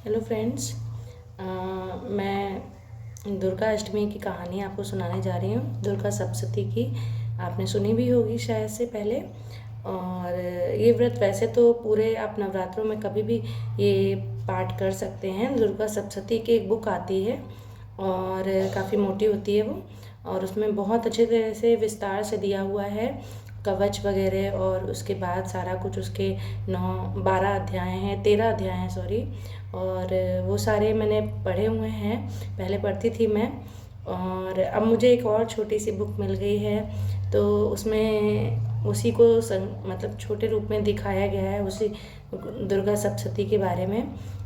Hello friends. मैं दुर्गा अष्टमी की कहानी आपको सुनाने जा रही हूँ। दुर्गा सप्तशती की आपने सुनी भी होगी शायद से पहले। और ये व्रत वैसे तो पूरे आप नवरात्रों में कभी भी ये पाठ कर सकते हैं। दुर्गा सप्तशती की एक बुक आती है और काफ़ी मोटी होती है वो, और उसमें बहुत अच्छे तरह से विस्तार से दिया हुआ है कवच वगैरह, और उसके बाद सारा कुछ उसके 9-12 अध्याय हैं, 13 अध्याय हैं सॉरी। और वो सारे मैंने पढ़े हुए हैं, पहले पढ़ती थी मैं। और अब मुझे एक और छोटी सी बुक मिल गई है, तो उसमें उसी को मतलब छोटे रूप में दिखाया गया है, उसी दुर्गा सप्तशती के बारे में।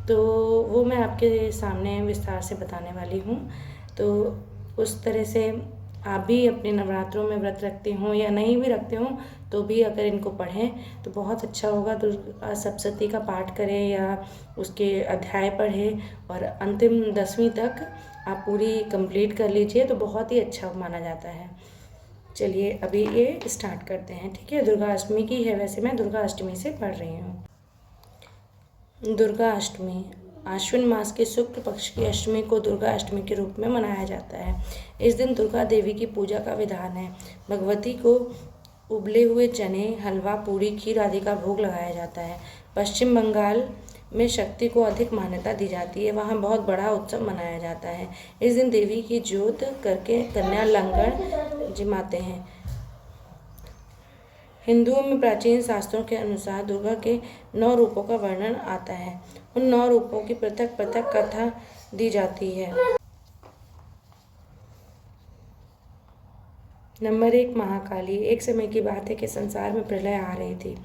तो वो मैं आपके सामने विस्तार से बताने वाली हूँ। तो उस तरह से आप भी अपने नवरात्रों में व्रत रखते हों या नहीं भी रखते हों, तो भी अगर इनको पढ़ें तो बहुत अच्छा होगा। दुर्गा सप्तशती का पाठ करें या उसके अध्याय पढ़ें और अंतिम 10वीं तक आप पूरी कंप्लीट कर लीजिए तो बहुत ही अच्छा माना जाता है। चलिए अभी ये स्टार्ट करते हैं, ठीक है। दुर्गा अष्टमी की है, वैसे मैं दुर्गा अष्टमी से पढ़ रही हूँ। दुर्गा अष्टमी आश्विन मास के शुक्ल पक्ष की अष्टमी को दुर्गा अष्टमी के रूप में मनाया जाता है। इस दिन दुर्गा देवी की पूजा का विधान है। भगवती को उबले हुए चने, हलवा, पूरी, खीर आदि का भोग लगाया जाता है। पश्चिम बंगाल में शक्ति को अधिक मान्यता दी जाती है, वहाँ बहुत बड़ा उत्सव मनाया जाता है। इस दिन देवी की जोत करके कन्या लंगड़ जिमाते हैं। हिंदुओं में प्राचीन शास्त्रों के अनुसार दुर्गा के 9 रूपों का वर्णन आता है। उन 9 रूपों की पृथक पृथक कथा दी जाती है। नंबर 1, महाकाली। एक समय की बात है कि संसार में प्रलय आ रही थी।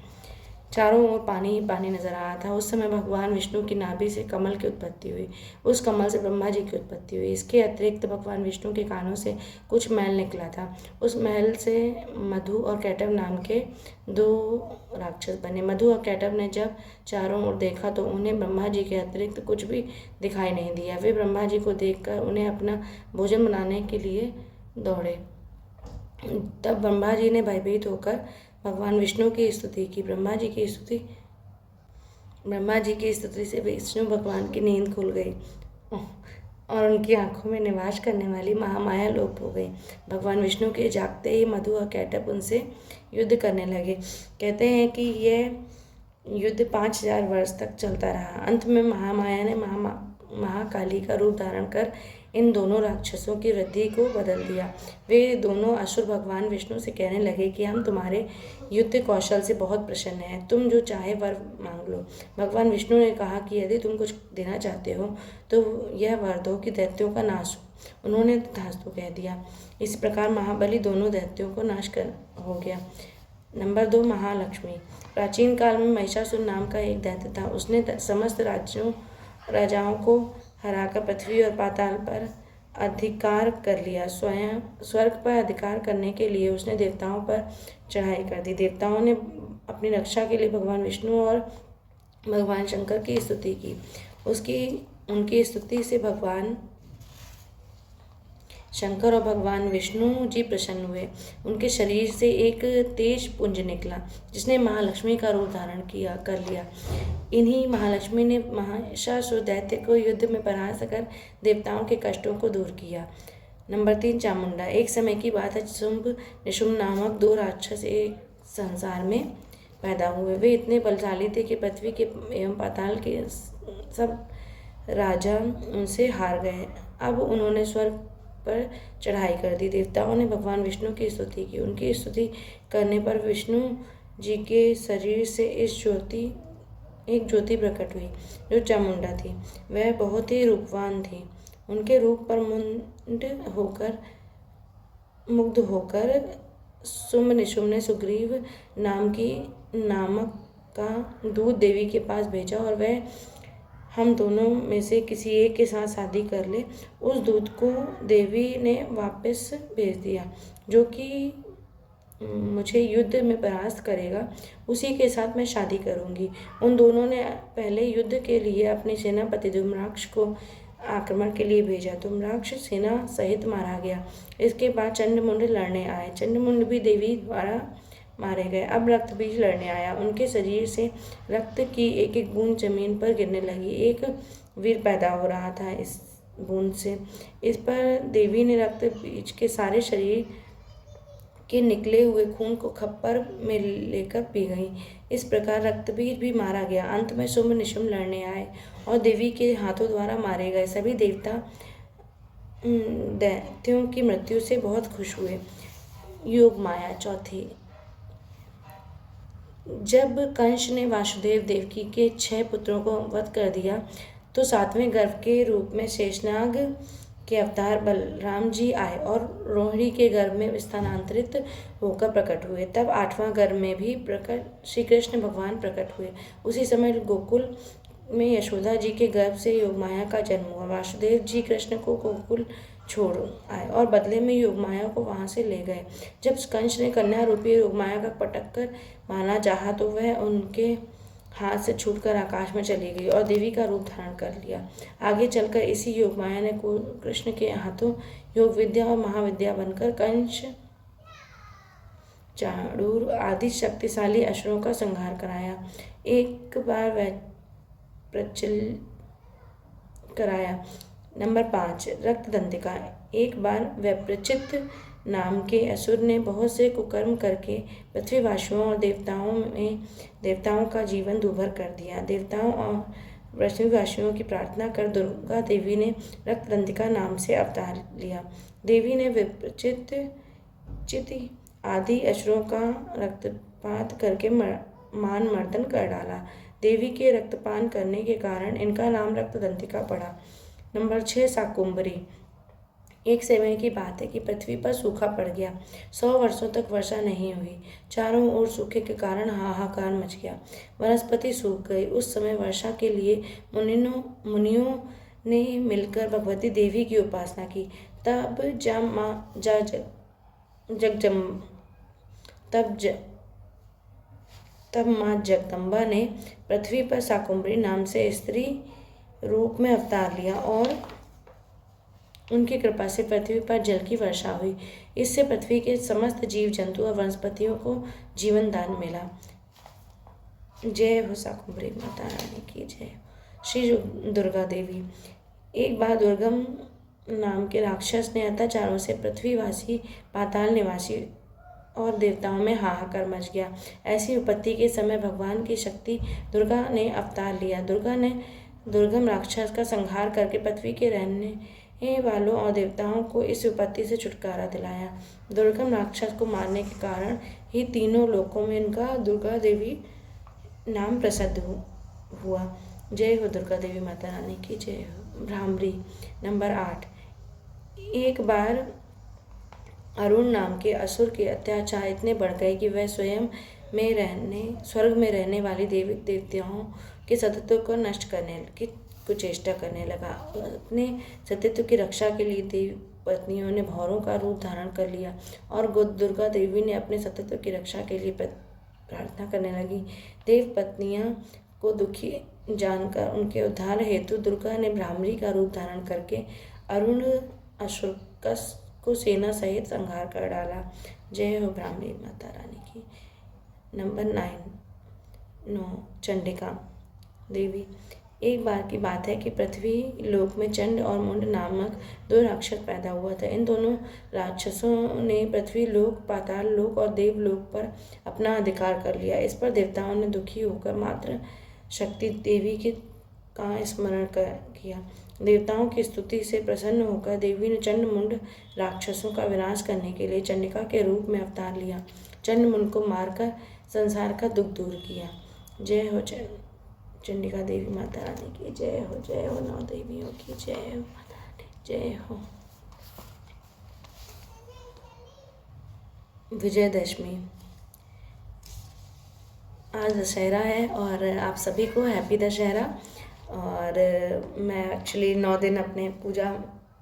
चारों ओर पानी ही पानी नजर आ रहा था। उस समय भगवान विष्णु की नाभि से कमल की उत्पत्ति हुई। उस कमल से ब्रह्मा जी की उत्पत्ति हुई। इसके अतिरिक्त भगवान विष्णु के कानों से कुछ मैल निकला था। उस मैल से मधु और कैटव नाम के 2 राक्षस बने। मधु और कैटव ने जब चारों ओर देखा तो उन्हें ब्रह्मा जी के अतिरिक्त कुछ भी दिखाई नहीं दिया। वे ब्रह्मा जी को देखकर उन्हें अपना भोजन बनाने के लिए दौड़े। तब ब्रह्मा जी ने भयभीत होकर भगवान विष्णु की स्तुति की। ब्रह्मा जी की स्तुति से विष्णु भगवान की नींद खुल गई और उनकी आंखों में निवास करने वाली महामाया लोप हो गई। भगवान विष्णु के जागते ही मधु और कैटभ उनसे युद्ध करने लगे। कहते हैं कि यह युद्ध 5000 वर्ष तक चलता रहा। अंत में महामाया ने महाकाली का रूप धारण कर इन दोनों राक्षसों की वृद्धि को बदल दिया। वे दोनों असुर भगवान विष्णु से कहने लगे कि हम तुम्हारे युद्ध कौशल से बहुत प्रसन्न हैं, तुम जो चाहे वर मांग लो। भगवान विष्णु ने कहा कि यदि तुम कुछ देना चाहते हो तो यह वर दो कि दैत्यों का नाश हो। उन्होंने तथास्तु कह दिया। इस प्रकार महाबली दोनों दैत्यों को नाश कर हो गया। नंबर 2, महालक्ष्मी। प्राचीन काल में महिषासुर नाम का एक दैत्य था। उसने समस्त राजाओं को हराकर पृथ्वी और पाताल पर अधिकार कर लिया। स्वयं स्वर्ग पर अधिकार करने के लिए उसने देवताओं पर चढ़ाई कर दी। देवताओं ने अपनी रक्षा के लिए भगवान विष्णु और भगवान शंकर की स्तुति की। उनकी स्तुति से भगवान शंकर और भगवान विष्णु जी प्रसन्न हुए। उनके शरीर से एक तेज पुंज निकला जिसने महालक्ष्मी का रूप धारण कर लिया। इन्हीं महालक्ष्मी ने महिषासुर दैत्य को युद्ध में परास्त कर देवताओं के कष्टों को दूर किया। नंबर 3, चामुंडा। एक समय की बात है, शुंभ निशुंभ नामक 2 राक्षस एक संसार में पैदा हुए। वे इतने बलशाली थे कि पृथ्वी के एवं पाताल के सब राजा उनसे हार गए। अब उन्होंने स्वर्ग पर चढ़ाई कर दी। देवताओं ने भगवान विष्णु की स्तुति की। उनकी स्तुति करने पर विष्णु जी के शरीर से एक ज्योति प्रकट हुई जो चामुंडा थी। वह बहुत ही रूपवान थी। उनके रूप पर मुग्ध होकर शुंभ निशुंभ ने सुग्रीव नामक का दूत देवी के पास भेजा और वह हम दोनों में से किसी एक के साथ शादी कर ले। उस दूत को देवी ने वापस भेज दिया जो कि मुझे युद्ध में परास्त करेगा, उसी के साथ मैं शादी करूंगी। उन दोनों ने पहले युद्ध के लिए अपने सेनापति धूम्राक्ष को आक्रमण के लिए भेजा। धूम्राक्ष सेना सहित मारा गया। इसके बाद चंडमुंड लड़ने आए। चंडमुंड भी देवी द्वारा मारे गए। अब रक्त बीज लड़ने आया। उनके शरीर से रक्त की एक एक बूंद जमीन पर गिरने लगी। एक वीर पैदा हो रहा था इस बूंद से। इस पर देवी ने रक्त बीज के सारे शरीर के निकले हुए खून को खप्पर में लेकर पी गई। इस प्रकार रक्तबीज भी मारा गया। अंत में शुंभ निशुंभ लड़ने आए और देवी के हाथों द्वारा मारे गए। सभी देवता दैत्यों की मृत्यु से बहुत खुश हुए। योग माया चौथी। जब कंस ने वासुदेव देवकी के 6 पुत्रों को वध कर दिया तो 7वें गर्भ के रूप में शेषनाग के अवतार बलराम जी आए और रोहिणी के गर्भ में स्थानांतरित होकर प्रकट हुए। तब 8वां गर्भ में भी प्रकट श्री कृष्ण भगवान प्रकट हुए। उसी समय गोकुल में यशोदा जी के गर्भ से योगमाया का जन्म हुआ। वासुदेव जी कृष्ण को गोकुल छोड़ आए और बदले में योगमाया को वहां से ले गए। जब कंस ने कन्या रूपी योगमाया का पटक कर मारना चाहा तो वह उनके हाथ से छूटकर आकाश में चली गई और देवी का रूप धारण कर लिया। आगे चलकर इसी योगमाया ने कृष्ण के हाथों योग विद्या और महाविद्या बनकर कंस, चाणूर आदि शक्तिशाली असुरों का संहार कराया। एक बार वह प्रचल कराया। नंबर 5 रक्तदंतिका। एक बार वैप्रचित नाम के असुर ने बहुत से कुकर्म करके पृथ्वीवासियों और देवताओं का जीवन दूभर कर दिया। देवताओं और पृथ्वीवासियों की प्रार्थना कर दुर्गा देवी ने रक्तदंतिका नाम से अवतार लिया। देवी ने विप्रचित चिति आदि असुरों का रक्तपात करके मान मर्दन कर डाला। देवी के रक्तपान करने के कारण इनका नाम रक्तदंतिका पड़ा। नंबर 6 शाकुंभरी। एक समय की बात है कि पृथ्वी पर सूखा पड़ गया। 100 वर्षों तक वर्षा नहीं हुई। चारों ओर सूखे के कारण हाहाकार मच गया। वनस्पति सूख गई। उस समय वर्षा के लिए मुनियों ने मिलकर भगवती देवी की उपासना की। तब माँ जगदम्बा ने पृथ्वी पर शाकुंभरी नाम से स्त्री रूप में अवतार लिया और उनकी कृपा से पृथ्वी पर जल की वर्षा हुई। इससे पृथ्वी के समस्त जीव जंतु और वनस्पतियों को जीवन दान मिला। जय हो शाकुंभरी माता रानी की जय। श्री दुर्गा देवी। एक बार दुर्गम नाम के राक्षस ने अत्याचारों से पृथ्वीवासी, पाताल निवासी और देवताओं में हाहाकार मच गया। ऐसी विपत्ति के समय भगवान की शक्ति दुर्गा ने अवतार लिया। दुर्गा ने दुर्गम राक्षस का संहार करके पृथ्वी के रहने वालों और देवताओं को इस विपत्ति से छुटकारा दिलाया। दुर्गम राक्षस को मारने के कारण ही तीनों लोकों में इनका दुर्गा देवी नाम प्रसिद्ध हुआ। जय हो दुर्गा देवी माता रानी की जय हो। भ्रामरी। नंबर 8। एक बार अरुण नाम के असुर के अत्याचार इतने बढ़ गए कि वह स्वर्ग में रहने वाली देवी देवताओं के सतीत्व को नष्ट करने की कुचेष्टा करने लगा। अपने सतीत्व की रक्षा के लिए देवी पत्नियों ने भौरों का रूप धारण कर लिया और दुर्गा देवी ने अपने सतीत्व की रक्षा के लिए प्रार्थना करने लगी। देव पत्नियां को दुखी जानकर उनके उद्धार हेतु दुर्गा ने भ्रामरी का रूप धारण करके अरुण असुर को सेना सहित संहार कर डाला। जय हो भ्रामरी माता रानी की। नंबर 9 चंडिका देवी। एक बार की बात है कि पृथ्वी लोक में चंड और मुंड नामक 2 राक्षस पैदा हुआ था। इन दोनों राक्षसों ने पृथ्वी लोक, पाताल लोक और देवलोक पर अपना अधिकार कर लिया। इस पर देवताओं ने दुखी होकर मात्र शक्ति देवी का स्मरण किया। देवताओं की स्तुति से प्रसन्न होकर देवी ने चंड मुंड राक्षसों का विनाश करने के लिए चंडिका के रूप में अवतार लिया। चंड मुंड को मारकर संसार का दुख दूर किया। जय हो चंडिका देवी माता रानी की जय हो 9 देवियों की जय हो माता रानी जय हो। विजयदशमी। आज दशहरा है और आप सभी को हैप्पी दशहरा। और मैं एक्चुअली 9 दिन अपने पूजा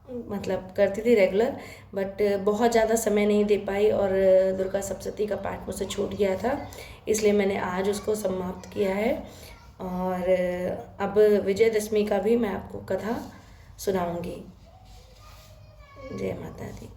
करती थी रेगुलर, बट बहुत ज़्यादा समय नहीं दे पाई और दुर्गा सप्तशती का पाठ मुझसे छूट गया था, इसलिए मैंने आज उसको समाप्त किया है। और अब विजयदशमी का भी मैं आपको कथा सुनाऊंगी। जय माता दी।